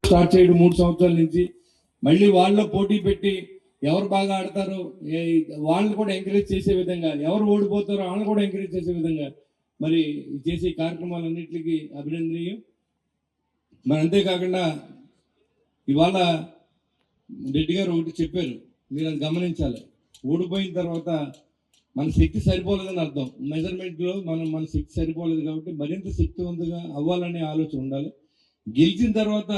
Start చేయడం 3 సంవత్సరాల నుంచి మళ్ళీ వాళ్ళలో పోటీ పెట్టి ఎవరు బాగా ఆడతారో వాళ్ళని కూడా ఎంకరేజ్ చేసే విధంగా, ఎవరు ఓడిపోతారో వాళ్ళని కూడా ఎంకరేజ్ చేసే విధంగా మరి చేసే కార్యక్రమాలన్నింటికి అభినందనీయం. మరి అంతేకాకుండా ఇవాళ రెడ్డి గారు ఒకటి చెప్పారు, మీరు అది గమనించాలి. ఓడిపోయిన తర్వాత మన శక్తి సరిపోలేదని అర్థం. మెజర్మెంట్లో మన శక్తి సరిపోలేదు కాబట్టి మరింత శక్తివంతంగా అవ్వాలనే ఆలోచన ఉండాలి. గెలిచిన తర్వాత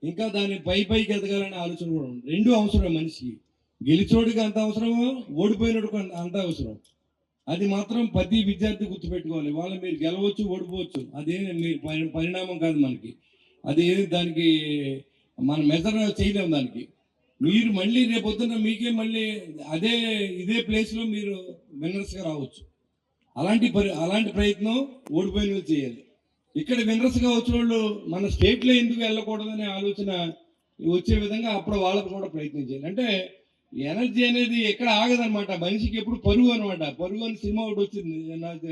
ఇంకా దాన్ని పైకి ఎదగాలనే ఆలోచన కూడా ఉంది. రెండు అవసరం మనిషికి. గెలిచోడికి అంత అవసరమో, ఓడిపోయినోడికి అంత అవసరం. అది మాత్రం ప్రతి విద్యార్థి గుర్తుపెట్టుకోవాలి. వాళ్ళ మీరు గెలవచ్చు, ఓడిపోవచ్చు, అదే మీరు పరిణామం కాదు మనకి. అది దానికి మనం మెజర్ చేయలేము దానికి. మీరు మళ్ళీ రేపొద్దున మీకే మళ్ళీ ఇదే ప్లేస్లో మీరు విన్నర్స్గా రావచ్చు. అలాంటి ప్రయత్నం ఓడిపోయిన చేయాలి. ఇక్కడ విన్నర్స్గా వచ్చిన వాళ్ళు మన స్టేట్లో ఎందుకు వెళ్ళకూడదనే ఆలోచన వచ్చే విధంగా అప్పుడు వాళ్ళకు కూడా ప్రయత్నం చేయాలి. అంటే ఎనర్జీ అనేది ఎక్కడ ఆగదనమాట. మనిషికి ఎప్పుడు పరుగు అనమాట. పరుగు అని సినిమా ఒకటి వచ్చింది నాకు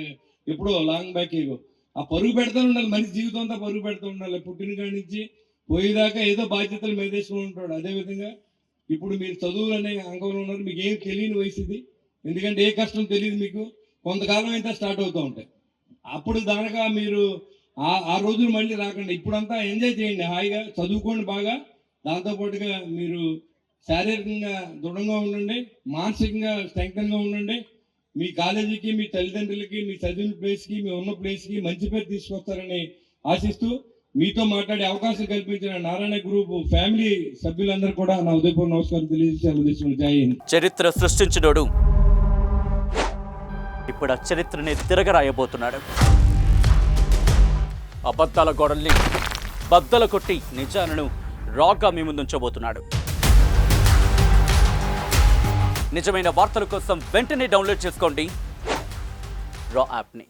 ఎప్పుడో లాంగ్ బ్యాక్ ఏగో. ఆ పరుగు పెడతా ఉండాలి. మనిషి జీవితం అంతా పరుగు పెడతా ఉండాలి. పుట్టిన కాడి నుంచి పోయేదాకా ఏదో బాధ్యతలు మెదేసుకుని ఉంటాడు. అదేవిధంగా ఇప్పుడు మీరు చదువులు అనే అంగంలో ఉన్నారు. మీకు ఏం తెలియని వయసు ఇది. ఎందుకంటే ఏ కష్టం తెలియదు మీకు. కొంతకాలం అయితే స్టార్ట్ అవుతూ ఉంటాయి. అప్పుడు దానిగా మీరు ఆ రోజులు మళ్ళీ రాకండి. ఇప్పుడంతా ఎంజాయ్ చేయండి, హాయిగా చదువుకోండి బాగా. దాంతోపాటుగా మీరు శారీరకంగా దృఢంగా ఉండండి, మానసికంగా స్ట్రెంగ్తన్గా ఉండండి. మీ కాలేజీకి, మీ తల్లిదండ్రులకి, మీ చదివిన ప్లేస్కి, మీ ఉన్న ప్లేస్కి మంచి పేరు తీసుకొస్తారని ఆశిస్తూ మీతో మాట్లాడే అవకాశం కల్పించిన నారాయణ గ్రూప్ ఫ్యామిలీ సభ్యులందరూ కూడా నా ఉదయపూర్వ నమస్కారం తెలియజేసి జై హింద్. చరిత్ర సృష్టించినోడు ఇప్పుడు ఆ చరిత్రని తిరగరాయబోతున్నాడు. అబద్ధాల గోడల్ని బద్దలు కొట్టి నిజాలను రాగా మీ ముందుంచబోతున్నాడు. నిజమైన వార్తల కోసం వెంటనే డౌన్లోడ్ చేసుకోండి రా యాప్ని.